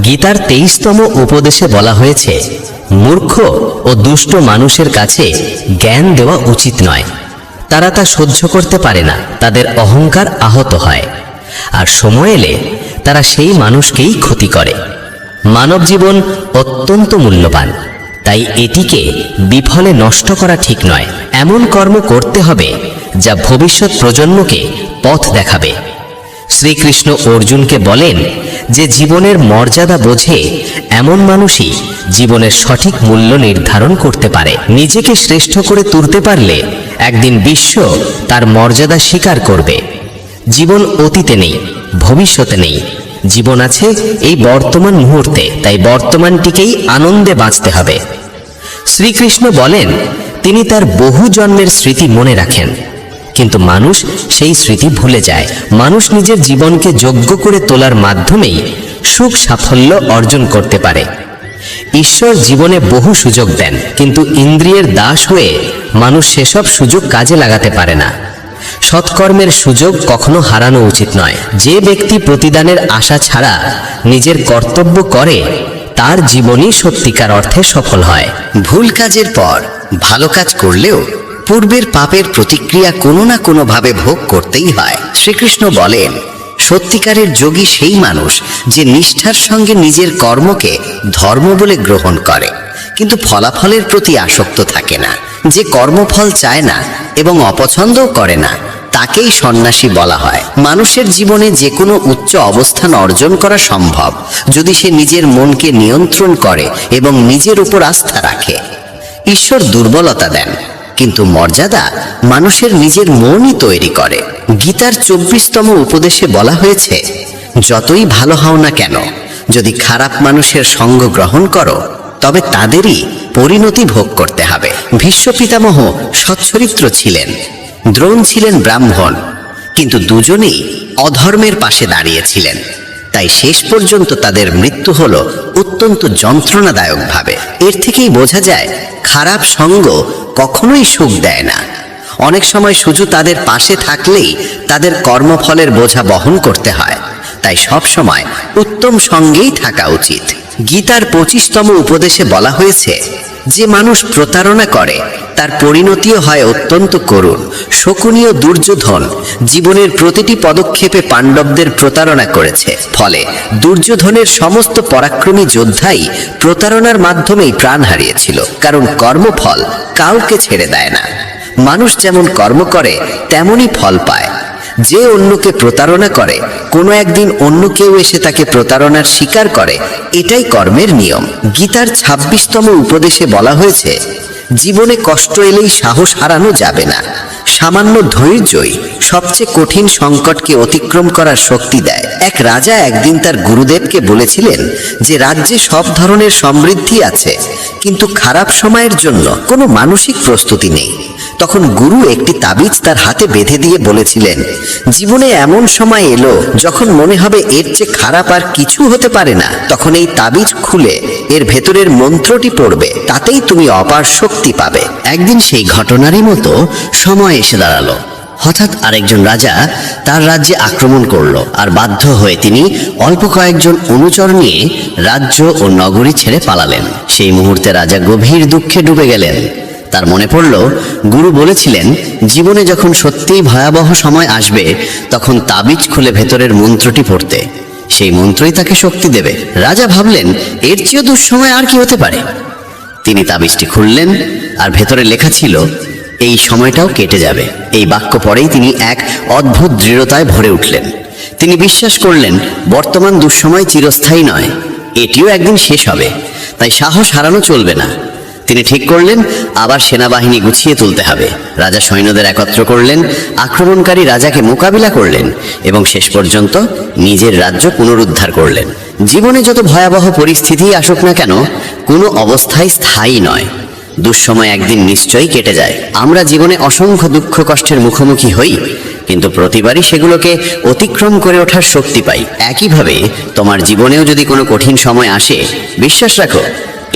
গীতার 23তম উপদেশে বলা হয়েছে, মূর্খ ও দুষ্ট মানুষের কাছে জ্ঞান দেওয়া উচিত নয়। তারা তা সহ্য করতে পারে না, তাদের অহংকার আহত হয়, আর সময় এলে তারা সেই মানুষকেই ক্ষতি করে। মানব জীবন অত্যন্ত মূল্যবান, তাই এটিকে বিফলে নষ্ট করা ঠিক নয়। এমন কর্ম করতে হবে যা ভবিষ্যৎ প্রজন্মকে পথ দেখাবে। শ্রীকৃষ্ণ অর্জুনকে বলেন যে জীবনের মর্যাদা বোঝে এমন মানুষই জীবনের সঠিক মূল্য নির্ধারণ করতে পারে। নিজেকে শ্রেষ্ঠ করে তুলতে পারলে একদিন বিশ্ব তার মর্যাদা স্বীকার করবে। জীবন অতীতে নেই, ভবিষ্যতে নেই, জীবন আছে এই বর্তমান মুহূর্তে, তাই বর্তমানটিকেই আনন্দে বাঁচতে হবে। শ্রীকৃষ্ণ বলেন তিনি তার বহু জন্মের স্মৃতি মনে রাখেন, কিন্তু মানুষ সেই স্মৃতি ভুলে যায়। মানুষ নিজের জীবনকে যোগ্য করে তোলার মাধ্যমেই সুখ সাফল্য অর্জন করতে পারে। ঈশ্বর জীবনে বহু সুযোগ দেন, কিন্তু ইন্দ্রিয়ের দাস হয়ে মানুষ সেসব সুযোগ কাজে লাগাতে পারে না। সৎকর্মের সুযোগ কখনো হারানো উচিত নয়। যে ব্যক্তি প্রতিদানের আশা ছাড়া নিজের কর্তব্য করে, তার জীবনই সত্যিকার অর্থে সফল হয়। ভুল কাজের পর ভালো কাজ করলেও পূর্বের পাপের প্রতিক্রিয়া কোনো না কোনো ভাবে ভোগ করতেই হয়। শ্রীকৃষ্ণ বলেন, সত্যিকারের যোগী সেই মানুষ যে নিষ্ঠার সঙ্গে নিজের কর্মকে ধর্ম বলে গ্রহণ করে, কিন্তু ফলাফলের প্রতি আসক্ত থাকে না। যে কর্মফল চায় না এবং অপছন্দও করে না, তাকেই সন্ন্যাসী বলা হয়। মানুষের জীবনে যে কোনো উচ্চ অবস্থান অর্জন করা সম্ভব যদি সে নিজের মনকে নিয়ন্ত্রণ করে এবং নিজের উপর আস্থা রাখে। ঈশ্বর দুর্বলতা দেন, কিন্তু মর্যাদা মানুষের নিজের মনই তৈরি করে। গীতার 24তম উপদেশে বলা হয়েছে, যতই ভালো হও না কেন, যদি খারাপ মানুষের সঙ্গ গ্রহণ করো তবে তাদেরই পরিণতি ভোগ করতে হবে। ভীষ্ম পিতামহ সচ্চরিত্র ছিলেন, দ্রোণ ছিলেন ব্রাহ্মণ, কিন্তু দুজনেই অধর্মের পাশে দাঁড়িয়েছিলেন। তাই শেষ পর্যন্ত তাদের মৃত্যু হলো অত্যন্ত যন্ত্রণাদায়ক ভাবে। এর থেকেই বোঝা যায় খারাপ সঙ্গ কখনোই সুখ দেয় না। অনেক সময় শুধু তাদের পাশে থাকলেই তাদের কর্মফলের বোঝা বহন করতে হয়। তাই সব সময় উত্তম সঙ্গেই থাকা উচিত। গীতার 25তম উপদেশে বলা হয়েছে, যে মানুষ প্রতারণা করে তার পরিণতিও হয় অত্যন্ত করুণ। শকুনীয় দুর্যোধন জীবনের প্রতিটি পদক্ষেপে পাণ্ডবদের প্রতারণা করেছে, ফলে দুর্যোধনের সমস্ত পরাক্রমী যোদ্ধাই প্রতারণার মাধ্যমেই প্রাণ হারিয়েছিল। কারণ কর্মফল কাউকে ছেড়ে দেয় না। মানুষ যেমন কর্ম করে তেমনই ফল পায়। যে অন্যকে প্রতারণা করে, কোনো একদিন অন্য কেউ এসে তাকে প্রতারণার স্বীকার করে, এটাই কর্মের নিয়ম। গীতার 26তম উপদেশে বলা হয়েছে, জীবনে কষ্ট এলেই সাহস হারানো যাবে না। সামান্য ধৈর্যই সবচেয়ে কঠিন সংকটকে অতিক্রম করার শক্তি দেয়। এক রাজা একদিন তার গুরুদেবকে বলেছিলেন যে রাজ্যে সব ধরনের সমৃদ্ধি আছে, কিন্তু খারাপ সময়ের জন্য কোনো মানসিক প্রস্তুতি নেই। তখন গুরু একটি তাবিজ তার হাতে বেঁধে দিয়ে বলেছিলেন, জীবনে এমন সময় এলো যখন মনে হবে এর চেয়ে খারাপ আর কিছু হতে পারে না, তখন এই তাবিজ খুলে এর ভেতরের মন্ত্রটি পড়বে, তাতেই তুমি অপার শক্তি পাবে। একদিন সেই ঘটনারই মতো সময় এসে দাঁড়ালো। হঠাৎ আরেকজন রাজা তার রাজ্যে আক্রমণ করলো, আর বাধ্য হয়ে তিনি অল্প কয়েকজন অনুচর নিয়ে রাজ্য ও নগরী ছেড়ে পালালেন। সেই মুহূর্তে রাজা গভীর দুঃখে ডুবে গেলেন। তার মনে পড়ল, গুরু বলেছিলেন জীবনে যখন সত্যিই ভয়াবহ সময় আসবে তখন তাবিজ খুলে ভেতরের মন্ত্রটি পড়তে, সেই মন্ত্রই তাকে শক্তি দেবে। রাজা ভাবলেন, এর চেয়েও দুঃসময় আর কি হতে পারে। তিনি তাবিজটি খুললেন, আর ভেতরে লেখা ছিল, এই সময়টাও কেটে যাবে। এই বাক্য পড়েই তিনি এক অদ্ভুত দৃঢ়তায় ভরে উঠলেন। তিনি বিশ্বাস করলেন বর্তমান দুঃসময় চিরস্থায়ী নয়, এটিও একদিন শেষ হবে। তাই সাহস হারানো চলবে না। তিনি ঠিক করলেন আবার সেনাবাহিনী গুছিয়ে তুলতে হবে। রাজা সৈন্যদের একত্র করলেন, আক্রমণকারী রাজাকে মোকাবিলা করলেন এবং শেষ পর্যন্ত নিজের রাজ্য পুনরুদ্ধার করলেন। জীবনে যত ভয়াবহ পরিস্থিতি আসুক না কেন, কোনো অবস্থায় স্থায়ী নয়। দুঃসময় একদিন নিশ্চয়ই কেটে যায়। আমরা জীবনে অসংখ্য দুঃখ কষ্টের মুখোমুখি হই, কিন্তু প্রতিবারই সেগুলোকে অতিক্রম করে ওঠার শক্তি পাই। একইভাবে তোমার জীবনেও যদি কোনো কঠিন সময় আসে, বিশ্বাস রাখো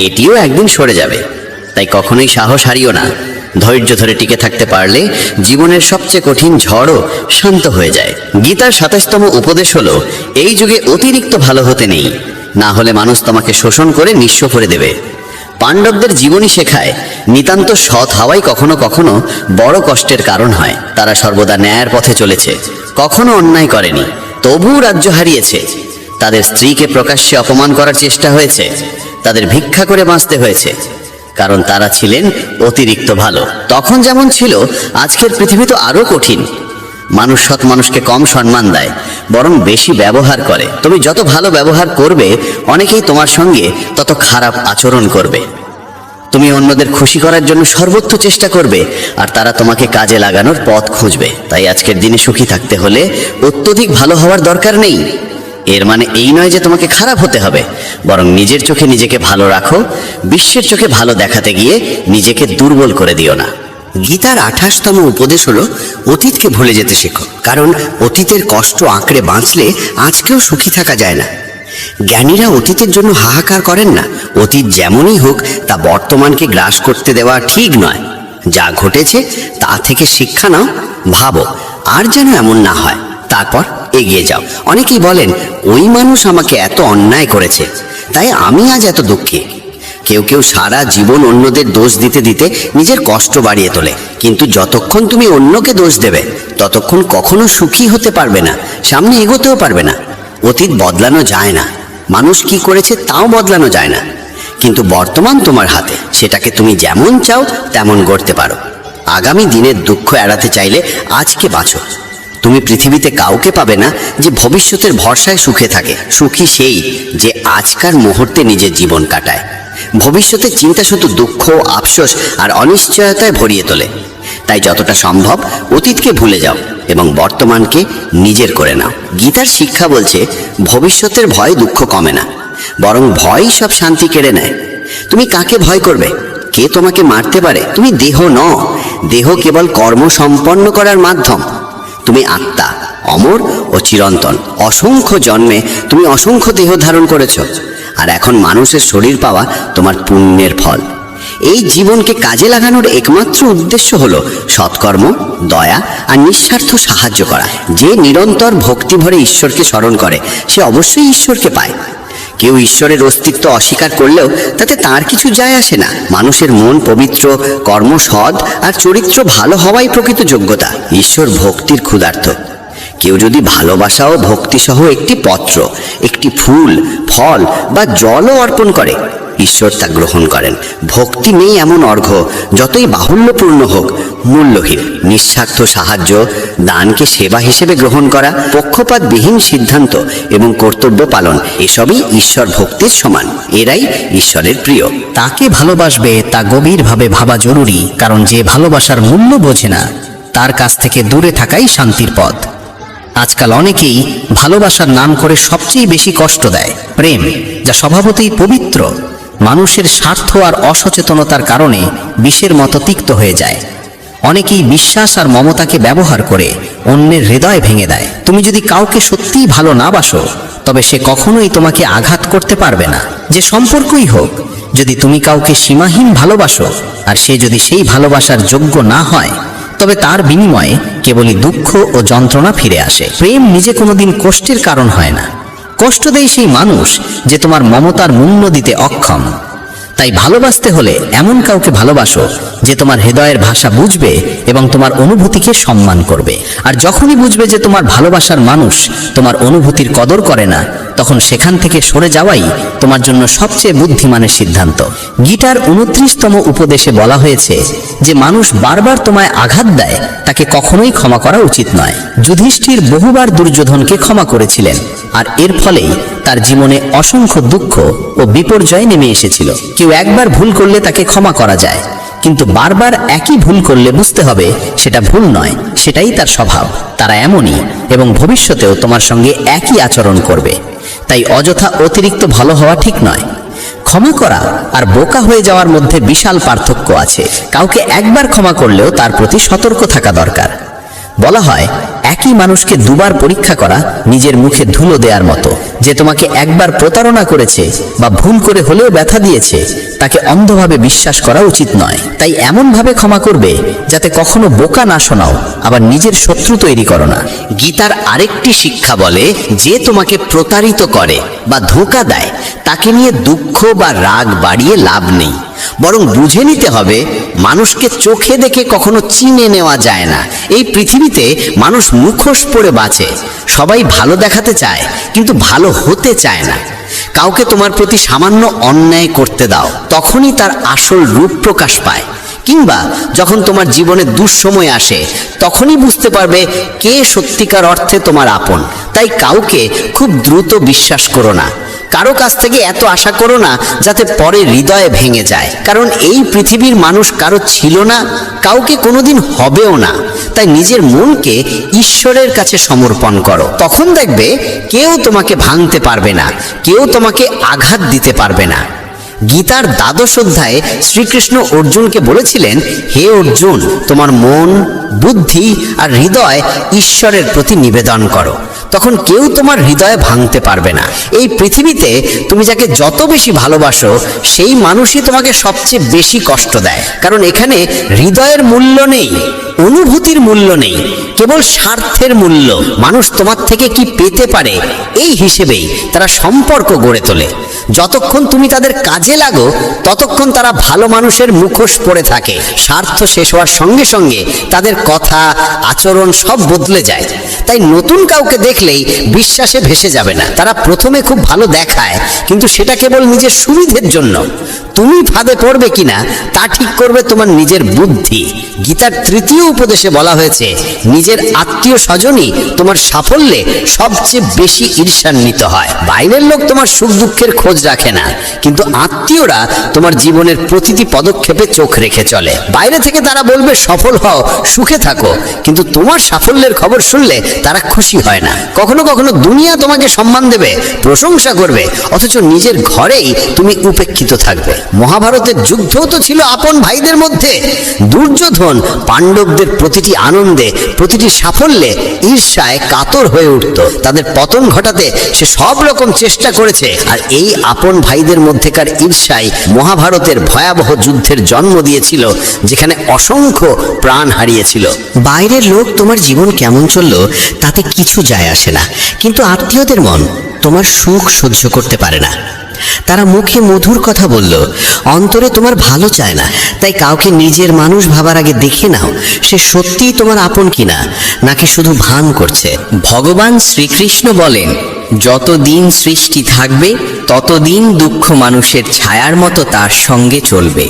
এটিও একদিন সরে যাবে। তাই কখনোই সাহস হারিও না। ধৈর্য ধরে টিকে থাকতে পারলে জীবনের সবচেয়ে কঠিন ঝড়ও শান্ত হয়ে যায়। গীতার 27তম উপদেশ হলো, এই যুগে অতিরিক্ত ভালো হতে নেই, না হলে মানুষ তোমাকে শোষণ করে নিঃস্ব করে দেবে। পাণ্ডবদের জীবনী শেখায় নিতান্ত সৎ হওয়াই কখনো কখনো বড় কষ্টের কারণ হয়। তারা সর্বদা ন্যায়ের পথে চলেছে, কখনো অন্যায় করেনি, তবুও রাজ্য হারিয়েছে। তাদের স্ত্রীকে প্রকাশ্যে অপমান করার চেষ্টা হয়েছে, তাদের ভিক্ষা করে বাঁচতে হয়েছে, কারণ তারা ছিলেন অতিরিক্ত ভালো। তখন যেমন ছিল, আজকের পৃথিবী তো আরো কঠিন। মানুষ সৎ মানুষকে কম সম্মান দেয়, বরং বেশি ব্যবহার করে। তুমি যত ভালো ব্যবহার করবে, অনেকেই তোমার সঙ্গে তত খারাপ আচরণ করবে। তুমি অন্যদের খুশি করার জন্য সর্বোচ্চ চেষ্টা করবে, আর তারা তোমাকে কাজে লাগানোর পথ খুঁজবে। তাই আজকের দিনে সুখী থাকতে হলে অত্যধিক ভালো হওয়ার দরকার নেই। এর মানে এই নয় যে তোমাকে খারাপ হতে হবে, বরং নিজের চোখে নিজেকে ভালো রাখো। বিশ্বের চোখে ভালো দেখাতে গিয়ে নিজেকে দুর্বল করে দিও না। গীতার 28তম উপদেশ হলো অতীতকে ভুলে যেতে শেখো, কারণ অতীতের কষ্ট আঁকড়ে বাঁচলে আজকেও সুখী থাকা যায় না। জ্ঞানীরা অতীতের জন্য হাহাকার করেন না। অতীত যেমনই হোক, তা বর্তমানকে গ্রাস করতে দেওয়া ঠিক নয়। যা ঘটেছে তা থেকে শিক্ষা নাও, ভাবো আর যেন এমন না হয়, তারপর এগিয়ে যাও। অনেকেই বলেন, ওই মানুষ আমাকে এত অন্যায় করেছে, তাই আমি আজ এত দুঃখী। কেউ কেউ সারা জীবন অন্যদের দোষ দিতে দিতে নিজের কষ্ট বাড়িয়ে তোলে। কিন্তু যতক্ষণ তুমি অন্যকে দোষ দেবে, ততক্ষণ কখনো সুখী হতে পারবে না, সামনে এগোতেও পারবে না। অতীত বদলানো যায় না, মানুষ কি করেছে তাও বদলানো যায় না, কিন্তু বর্তমান তোমার হাতে। সেটাকে তুমি যেমন চাও তেমন গড়তে পারো। আগামী দিনের দুঃখ এড়াতে চাইলে আজকে বাঁচো। তুমি পৃথিবীতে কাউকে পাবে না যে ভবিষ্যতের ভরসায় সুখে থাকে। সুখী সেই যে আজকার মুহূর্তে নিজের জীবন কাটায়। ভবিষ্যতের চিন্তা শুধু দুঃখ, আফসোস আর অনিশ্চয়তায় ভরিয়ে তোলে। তাই যতটা সম্ভব অতীতকে ভুলে যাও এবং বর্তমানকে নিজের করে নাও। গীতার শিক্ষা বলছে, ভবিষ্যতের ভয় দুঃখ কমে না, বরং ভয়ই সব শান্তি কেড়ে নেয়। তুমি কাকে ভয় করবে? কে তোমাকে মারতে পারে? তুমি দেহ নও। দেহ কেবল কর্ম সম্পন্ন করার মাধ্যম। তুমি আত্মা, অমর ও চিরন্তন। অসংখ্য জন্মে তুমি অসংখ্য দেহ ধারণ করেছ, আর এখন মানুষের শরীর পাওয়া তোমার পুণ্যের ফল। এই জীবনকে কাজে লাগানোর একমাত্র উদ্দেশ্য হলো সৎকর্ম, দয়া আর নিঃস্বার্থ সাহায্য করা। যে নিরন্তর ভক্তি ভরে ঈশ্বরকে স্মরণ করে, সে অবশ্যই ঈশ্বরকে পায়। কেউ ঈশ্বরের অস্তিত্ব অস্বীকার করলেও তাতে তার কিছু যায় আসে না। মানুষের মন পবিত্র, কর্ম সৎ আর চরিত্র ভালো হওয়াই প্রকৃত যোগ্যতা। ঈশ্বর ভক্তির ক্ষুধার্ত। কেউ যদি ভালোবাসা ও ভক্তি সহ একটি পত্র, একটি ফুল, ফল বা জলও অর্পণ করে, ঈশ্বর তা গ্রহণ করেন। ভক্তি নেই এমন অর্ঘ্য, যতই বাহুল্যপূর্ণ হোক, মূল্যহীন। নিঃস্বার্থ সাহায্য, দানকে সেবা হিসেবে গ্রহণ করা, পক্ষপাতবিহীন সিদ্ধান্ত এবং কর্তব্য পালন, এসবই ঈশ্বর ভক্তির সমান। এরাই ঈশ্বরের প্রিয়। তাকে ভালোবাসবে তা গভীরভাবে ভাবা জরুরি, কারণ যে ভালোবাসার মূল্য বোঝে না, তার কাছ থেকে দূরে থাকাই শান্তির পথ। আজকাল অনেকেই ভালোবাসার নাম করে সবচেয়ে বেশি কষ্ট দেয়। প্রেম, যা স্বভাবতই পবিত্র, মানুষের স্বার্থ আর অসচেতনতার কারণে বিষের মতো তিক্ত হয়ে যায়। অনেকেই বিশ্বাস আর মমতাকে ব্যবহার করে অন্যের হৃদয় ভেঙে দেয়। তুমি যদি কাউকে সত্যিই ভালো না বাসো, তবে সে কখনোই তোমাকে আঘাত করতে পারবে না। যে সম্পর্কই হোক, যদি তুমি কাউকে সীমাহীন ভালোবাসো আর সে যদি সেই ভালোবাসার যোগ্য না হয়, তবে তার বিনিময়ে কেবলই দুঃখ ও যন্ত্রণা ফিরে আসে। প্রেম নিজে কোনোদিন কষ্টের কারণ হয় না। কষ্ট দেয় সেই মানুষ যে তোমার মমতার মূল্য দিতে অক্ষম। তাই ভালোবাসতে হলে এমন কাউকে ভালোবাসো যে তোমার হৃদয়ের ভাষা বুঝবে এবং তোমার অনুভূতিকে সম্মান করবে। আর যখনই বুঝবে যে তোমার ভালোবাসার মানুষ তোমার অনুভূতির কদর করে না, তখন সেখান থেকে সরে যাওয়াই তোমার জন্য সবচেয়ে বুদ্ধিমানের সিদ্ধান্ত। গীতার 29তম উপদেশে বলা হয়েছে যে মানুষ বারবার তোমায় আঘাত দেয়, তাকে কখনোই ক্ষমা করা উচিত নয়। যুধিষ্ঠির বহুবার দুর্যোধনকে ক্ষমা করেছিলেন, আর এর ফলেই তার জীবনে অসংখ্য দুঃখ ও বিপর্যয় নেমে এসেছিল। কেউ একবার ভুল করলে তাকে ক্ষমা করা যায়, কিন্তু বারবার একই ভুল করলে বুঝতে হবে সেটা ভুল নয়, সেটাই তার স্বভাব। তারা এমনই এবং ভবিষ্যতেও তোমার সঙ্গে একই আচরণ করবে। তাই অযথা অতিরিক্ত ভালো হওয়া ঠিক নয়। ক্ষমা করা আর বোকা হয়ে যাওয়ার মধ্যে বিশাল পার্থক্য আছে। কাউকে একবার ক্ষমা করলেও তার প্রতি সতর্ক থাকা দরকার। বলা হয়, এক একই মানুষকে দুবার পরীক্ষা করা নিজের মুখে ধুলো দেওয়ার মতো। যে তোমাকে একবার প্রতারণা করেছে বা ভুল করে হলেও ব্যথা দিয়েছে, তাকে অন্ধভাবে বিশ্বাস করা উচিত নয়। তাই এমনভাবে ক্ষমা করবে যাতে কখনো বোকা না শোনাও, আবার নিজের শত্রু তৈরি করো না। গীতার আরেকটি শিক্ষা বলে, যে তোমাকে প্রতারিত করে বা ধোঁকা দেয় তাকে নিয়ে দুঃখ বা রাগ বাড়িয়ে লাভ নেই, বরং বুঝে নিতে হবে মানুষকে চোখে দেখে কখনো চিনে নেওয়া যায় না। এই পৃথিবীতে মানুষ মুখোশ পরে বাঁচে, সবাই ভালো দেখাতে চায় কিন্তু ভালো হতে চায় না। কাউকে তোমার প্রতি সামান্য অন্যায় করতে দাও, তখনই তার আসল রূপ প্রকাশ পায়। কিংবা যখন তোমার জীবনে দুঃসময় আসে, তখনই বুঝতে পারবে কে সত্যিকার অর্থে তোমার আপন। তাই কাউকে খুব দ্রুত বিশ্বাস করো না, কারো কাছ থেকে এত আশা করো না যাতে পরে হৃদয়ে ভেঙে যায়। কারণ এই পৃথিবীর মানুষ কারো ছিল না, কাউকে কোনোদিন হবেও না। তাই নিজের মনকে ঈশ্বরের কাছে সমর্পণ করো, তখন দেখবে কেউ তোমাকে ভাঙতে পারবে না, কেউ তোমাকে আঘাত দিতে পারবে না। গীতার দ্বাদশ অধ্যায়ে শ্রীকৃষ্ণ অর্জুনকে বলেছিলেন, হে অর্জুন, তোমার মন, বুদ্ধি আর হৃদয় ঈশ্বরের প্রতি নিবেদন করো, তখন কেউ তোমার হৃদয়ে ভাঙতে পারবে না। এই পৃথিবীতে তুমি যাকে যত বেশি ভালোবাসো, সেই মানুষই তোমাকে সবচেয়ে বেশি কষ্ট দেয়। কারণ এখানে হৃদয়ের মূল্য নেই, অনুভূতির মূল্য নেই, কেবল স্বার্থের মূল্য। মানুষ তোমার থেকে কি পেতে পারে এই হিসেবেই তারা সম্পর্ক গড়ে তোলে। যতক্ষণ তুমি তাদের কাজে লাগো, ততক্ষণ তারা ভালো মানুষের মুখোশ পরে থাকে। স্বার্থ শেষ হওয়ার সঙ্গে সঙ্গে তাদের কথা, আচরণ সব বদলে যায়। তাই নতুন কাউকে দেখলেই বিশ্বাসে ভেসে যাবে না। তারা প্রথমে খুব ভালো দেখায়, কিন্তু সেটা কেবল নিজের সুবিধের জন্য। তুমি ফাঁদে পড়বে কিনা তা ঠিক করবে তোমার নিজের বুদ্ধি। গীতার তৃতীয় উপদেশে বলা হয়েছে, নিজের আত্মীয় স্বজনই তোমার সাফল্যে সবচেয়ে বেশি ঈর্ষান্বিত হয়। বাইরের লোক তোমার সুখ দুঃখের খোঁজ রাখে না, কিন্তু আত্মীয়রা তোমার জীবনের প্রতিটি পদক্ষেপে চোখ রেখে চলে। বাইরে থেকে তারা বলবে সফল হও, সুখে থাকো, কিন্তু তোমার সাফল্যের খবর শুনলে তারা খুশি হয় না। কখনো কখনো দুনিয়া তোমাকে সম্মান দেবে, প্রশংসা করবে, অথচ নিজের ঘরেই তুমি উপেক্ষিত থাকবে। মহাভারতের যুদ্ধও তো ছিল আপন ভাইদের মধ্যে। দুর্যোধন পাণ্ডবদের প্রতিটি আনন্দে, প্রতিটি সাফল্যে ঈর্ষায় কাতর হয়ে উঠত। তাদের পতন ঘটাতে সে সব রকম চেষ্টা করেছে। আর এই আপন ভাইদের মধ্যেকার ঈর্ষাই মহাভারতের ভয়াবহ যুদ্ধের জন্ম দিয়েছিল, যেখানে অসংখ্য প্রাণ হারিয়েছিল। বাইরের লোক তোমার জীবন কেমন চললো তাতে কিছু যায় আসে না, কিন্তু আত্মীয়দের মন তোমার সুখ সহ্য করতে পারে না। তারা মুখে মধুর কথা বলল, অন্তরে তোমার ভালো চায় না। তাই কাউকে নিজের মানুষ ভাবার আগে দেখে নাও সে সত্যিই তোমার আপন কিনা, নাকি শুধু ভান করছে। ভগবান শ্রীকৃষ্ণ বলেন, যতদিন সৃষ্টি থাকবে ততদিন দুঃখ মানুষের ছায়ার মতো তার সঙ্গে চলবে।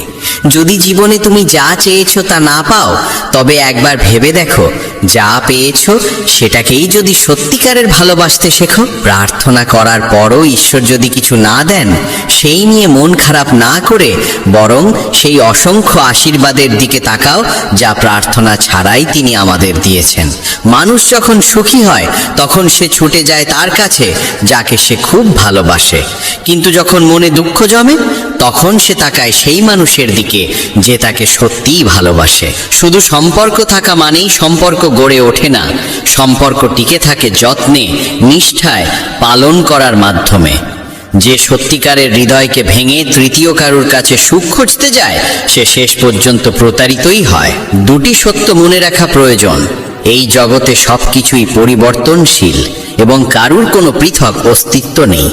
যদি জীবনে তুমি যা চেয়েছো তা না পাও, তবে একবার ভেবে দেখো, যা পেয়েছো সেটাকেই যদি সত্যিকারের ভালোবাসতে শেখো। প্রার্থনা করার পরও ঈশ্বর যদি কিছু না দেন, সেই নিয়ে মন খারাপ না করে বরং সেই অসংখ্য আশীর্বাদের দিকে তাকাও যা প্রার্থনা ছাড়াই তিনি আমাদের দিয়েছেন। মানুষ যখন সুখী হয় তখন সে ছুটে যায় তার কাছে যাকে সে খুব ভালোবাসে, কিন্তু যখন মনে দুঃখ জমে তখন সে তাকায় সেই মানুষের দিকে যে তাকে সত্যিই ভালোবাসে। শুধু সম্পর্ক থাকা মানেই সম্পর্ক গড়ে ওঠে না, সম্পর্ক টিকে থাকে যত্নে, নিষ্ঠায়, পালন করার মাধ্যমে। যে সত্যিকারের হৃদয়কে ভেঙে তৃতীয় কারুর কাছে সুখ খুঁজতে যায়, সে শেষ পর্যন্ত প্রতারিতই হয়। দুটি সত্য মনে রাখা প্রয়োজন, এই জগতে সবকিছুই পরিবর্তনশীল এবং কারুর কোনো পৃথক অস্তিত্ব নেই।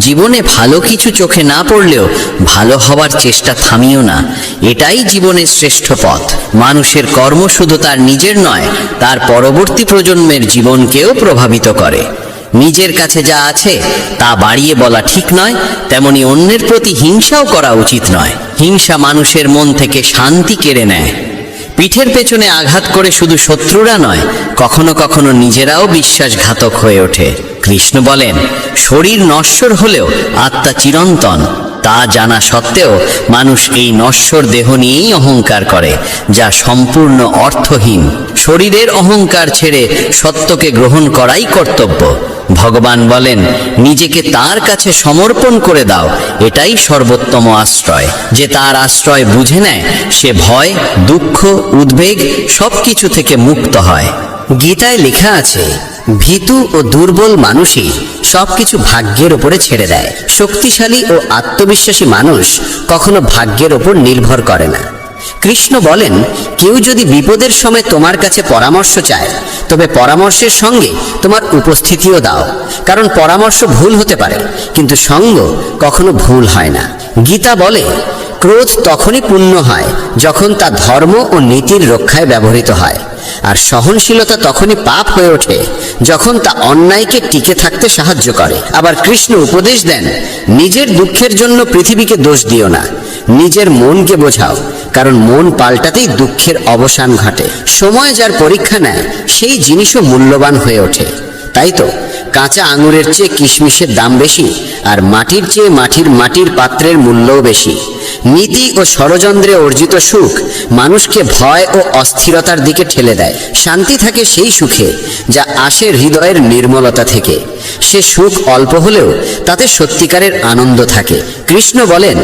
জীবনে ভালো কিছু চোখে না পড়লেও ভালো হওয়ার চেষ্টা থামিও না, এটাই জীবনের শ্রেষ্ঠ পথ। মানুষের কর্ম শুধু তার নিজের নয়, তার পরবর্তী প্রজন্মের জীবনকেও প্রভাবিত করে। নিজের কাছে যা আছে তা বাড়িয়ে বলা ঠিক নয়, তেমনি অন্যের প্রতি হিংসাও করা উচিত নয়। হিংসা মানুষের মন থেকে শান্তি কেড়ে নেয়। পিঠের পেছনে আঘাত করে শুধু শত্রুরা নয়, কখনো কখনো নিজেরাও বিশ্বাসঘাতক হয়ে ওঠে। কৃষ্ণ বলেন, শরীর নশ্বর হলেও আত্মা চিরন্তন। তা জানা সত্ত্বেও মানুষ এই নশ্বর দেহ নিয়েই অহংকার করে, যা সম্পূর্ণ অর্থহীন। শরীরের অহংকার ছেড়ে সত্যকে গ্রহণ করাই কর্তব্য। ভগবান বলেন, নিজেকে তার কাছে সমর্পণ করে দাও, এটাই সর্বোত্তম আশ্রয়। যে তার আশ্রয় বুঝে নেয় সে ভয়, দুঃখ, উদ্বেগ সবকিছু থেকে মুক্ত হয়। গীতায় লেখা আছে, ভীতু ও দুর্বল মানুষই সবকিছু ভাগ্যের ওপরে ছেড়ে দেয়। শক্তিশালী ও আত্মবিশ্বাসী মানুষ কখনো ভাগ্যের ওপর নির্ভর করে না। কৃষ্ণ বলেন, কেউ যদি বিপদের সময় তোমার কাছে পরামর্শ চায়, তবে পরামর্শের সঙ্গে তোমার উপস্থিতিও দাও, কারণ পরামর্শ ভুল হতে পারে, কিন্তু সঙ্গ কখনো ভুল হয় না। গীতা বলে, ক্রোধ তখনই পূর্ণ হয় যখন তা ধর্ম ও নীতির রক্ষায় ব্যবহৃত হয়, আর সহনশীলতা তখনই পাপ হয়ে ওঠে যখন তা অন্যায়কে টিকে থাকতে সাহায্য করে। আবার কৃষ্ণ উপদেশ দেন, নিজের দুঃখের জন্য পৃথিবীকে দোষ দিও না, নিজের মনকে বোঝাও, কারণ মন পাল্টাতেই দুঃখের অবসান ঘটে। সময় যার পরীক্ষা নেয় সেই জিনিসও মূল্যবান হয়ে ওঠে। তাই তো কাঁচা আঙুরের চেয়ে কিশমিশের দাম বেশি, আর মাটির চেয়ে মাটির পাত্রের মূল্যও বেশি। নীতি ও ষড়যন্ত্রে অর্জিত সুখ মানুষকে ভয় ও অস্থিরতার দিকে ঠেলে দেয়। শান্তি থাকে সেই সুখে যা আসে হৃদয়ের নির্মলতা থেকে। সে সুখ অল্প হলেও তাতে সত্যিকারের আনন্দ থাকে। কৃষ্ণ বলেন,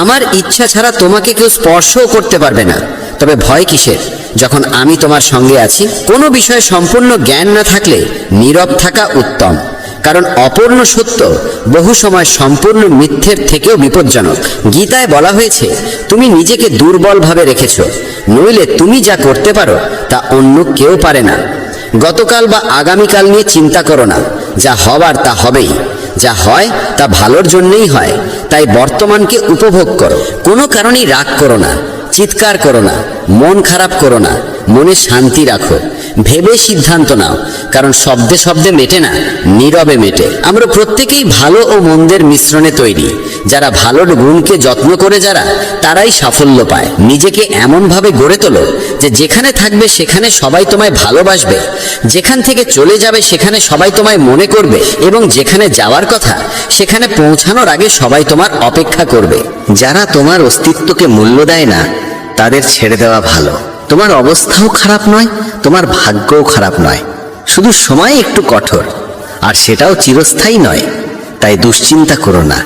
আমার ইচ্ছা ছাড়া তোমাকে কেউ স্পর্শও করতে পারবে না, তবে ভয় কিসের যখন আমি তোমার সঙ্গে আছি। কোনো বিষয়ে সম্পূর্ণ জ্ঞান না থাকলে নীরব থাকা উত্তম, কারণ অপূর্ণ সত্য বহু সময় সম্পূর্ণ মিথ্যের থেকেও বিপজ্জনক। গীতায় বলা হয়েছে, তুমি নিজেকে দুর্বল ভাবে রেখেছ, নইলে তুমি যা করতে পারো তা অন্য কেউ পারে না। গতকাল বা আগামীকাল নিয়ে চিন্তা করো না, যা হবার তা হবেই, যা হয় তা ভালোর জন্যই হয়। তাই বর্তমানকে উপভোগ করো। কোনো কারণেই রাগ করো না, চিৎকার করো না, মন খারাপ করো না, মনে শান্তি রাখো, ভেবে সিদ্ধান্ত নাও, কারণ শব্দে শব্দে মেটে না, নীরবে মেটে। আমরা প্রত্যেকেই ভালো ও মন্দের মিশ্রণে তৈরি। যারা ভালোর গুণকে যত্ন করে তারাই সাফল্য পায়। নিজেকে এমনভাবে গড়ে তোলো যে যেখানে থাকবে সেখানে সবাই তোমায় ভালোবাসবে, যেখান থেকে চলে যাবে সেখানে সবাই তোমায় মনে করবে, এবং যেখানে যাওয়ার কথা সেখানে পৌঁছানোর আগে সবাই তোমার অপেক্ষা করবে। যারা তোমার অস্তিত্বকে মূল্য দেয় না তাদের ছেড়ে দেওয়া ভালো। তোমার অবস্থাও খারাপ নয়, তোমার ভাগ্যও খারাপ নয়, শুধু সময় একটু কঠোর, আর সেটাও চিরস্থায়ী নয়। তাই দুশ্চিন্তা করো না।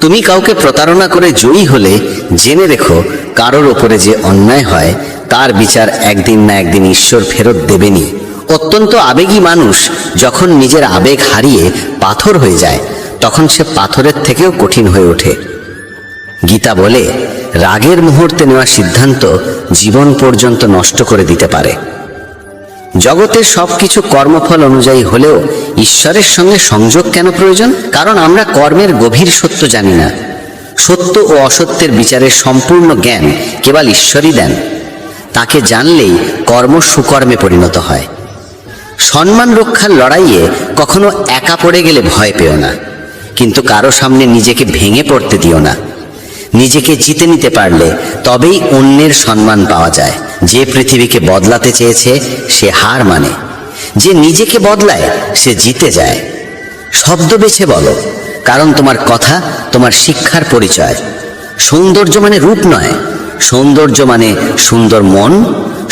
তুমি কাউকে প্রতারণা করে জয়ী হলে জেনে রেখো, কারোর ওপরে যে অন্যায় হয় তার বিচার একদিন না একদিন ঈশ্বর ফেরত দেবেনই। অত্যন্ত আবেগী মানুষ যখন নিজের আবেগ হারিয়ে পাথর হয়ে যায়, তখন সে পাথরের থেকেও কঠিন হয়ে ওঠে। গীতা বলে, রাগের মুহূর্তে নেওয়া সিদ্ধান্ত জীবন পর্যন্ত নষ্ট করে দিতে পারে। জগতের সবকিছু কর্মফল অনুযায়ী হলেও ঈশ্বরের সঙ্গে সংযোগ কেন প্রয়োজন? কারণ আমরা কর্মের গভীর সত্য জানি না। সত্য ও অসত্যের বিচারের সম্পূর্ণ জ্ঞান কেবল ঈশ্বরই দেন। তাকে জানলেই কর্ম সুকর্মে পরিণত হয়। সম্মান রক্ষার লড়াইয়ে কখনো একা পড়ে গেলে ভয় পেও না, কিন্তু কারো সামনে নিজেকে ভেঙে পড়তে দিও না। নিজেকে জিতে নিতে পারলে তবেই অন্যের সম্মান পাওয়া যায়। যে পৃথিবীকে বদলাতে চেয়েছে সে হার মানে, যে নিজেকে বদলায় সে জিতে যায়। শব্দ বেছে বলো, কারণ তোমার কথা তোমার শিক্ষার পরিচয়। সৌন্দর্য মানে রূপ নয়, সৌন্দর্য মানে সুন্দর মন,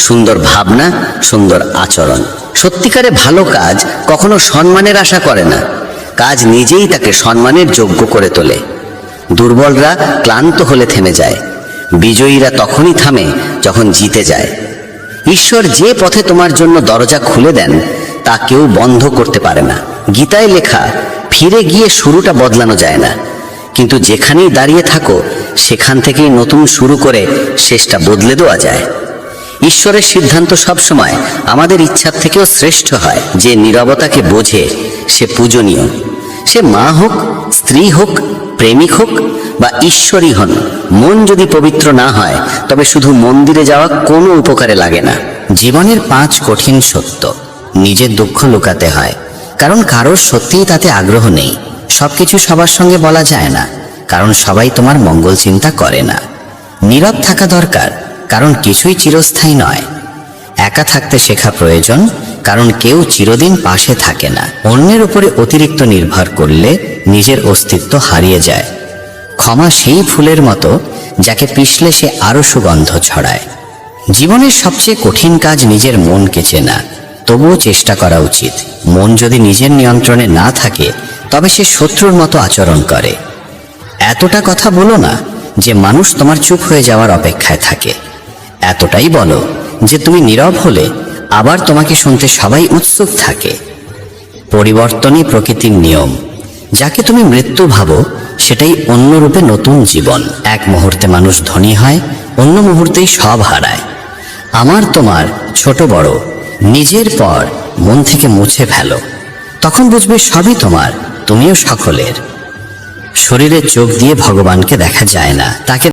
সুন্দর ভাবনা, সুন্দর আচরণ। সত্যিকারে ভালো কাজ কখনো সম্মানের আশা করে না, কাজ নিজেই তাকে সম্মানের যোগ্য করে তোলে। দুর্বলরা ক্লান্ত হলে থেমে যায়, বিজয়ীরা তখনই থামে যখন জিতে যায়। ঈশ্বর যে পথে তোমার জন্য দরজা খুলে দেন তা কেউ বন্ধ করতে পারে না। গীতায় লেখা, ফিরে গিয়ে শুরুটা বদলানো যায় না, কিন্তু যেখানেই দাঁড়িয়ে থাকো সেখান থেকেই নতুন শুরু করে শেষটা বদলে দেওয়া যায়। ঈশ্বরের সিদ্ধান্ত সবসময় আমাদের ইচ্ছার থেকেও শ্রেষ্ঠ হয়। যে নীরবতাকে বোঝে সে পূজনীয়। সে মা হোক, স্ত্রী হোক, প্রেমিক হোক বা ঈশ্বরই হন, মন যদি পবিত্র না হয় তবে শুধু মন্দিরে যাওয়া কোনো উপকারে লাগে না। জীবনের 5 কঠিন সত্য। নিজের দুঃখ লুকাতে হয়, কারণ কারোর সত্যিই তাতে আগ্রহ নেই। সবকিছু সবার সঙ্গে বলা যায় না, কারণ সবাই তোমার মঙ্গল চিন্তা করে না। নীরব থাকা দরকার, কারণ কিছুই চিরস্থায়ী নয়। একা থাকতে শেখা প্রয়োজন, কারণ কেউ চিরদিন পাশে থাকে না। অন্যের উপরে অতিরিক্ত নির্ভর করলে নিজের অস্তিত্ব হারিয়ে যায়। ক্ষমা সেই ফুলের মতো যাকে পিষলে সে আরো সুগন্ধ ছড়ায়। জীবনের সবচেয়ে কঠিন কাজ নিজের মনকে চেনা। তবুও চেষ্টা করা উচিত। মন যদি নিজের নিয়ন্ত্রণে না থাকে তবে সে শত্রুর মতো আচরণ করে। এতটা কথা বলো না যে মানুষ তোমার চুপ হয়ে যাওয়ার অপেক্ষায় থাকে। এতটাই বলো যে তুমি নীরব হলে আবার তোমাকে শুনতে সবাই উৎসুক থাকে। পরিবর্তনই প্রকৃতির নিয়ম। যাকে তুমি মৃত্যু ভাবো সেটাই অন্য রূপে নতুন জীবন। এক মুহূর্তে মানুষ ধনী হয়, অন্য মুহূর্তেই সব হারায়। আমার তোমার ছোট বড় নিজের পর মন থেকে মুছে ফেলো, তখন বুঝবে সবই তোমার, তুমিও সকলের। শরীরের চোখ দিয়ে ভগবানকে দেখা যায় না, তাকে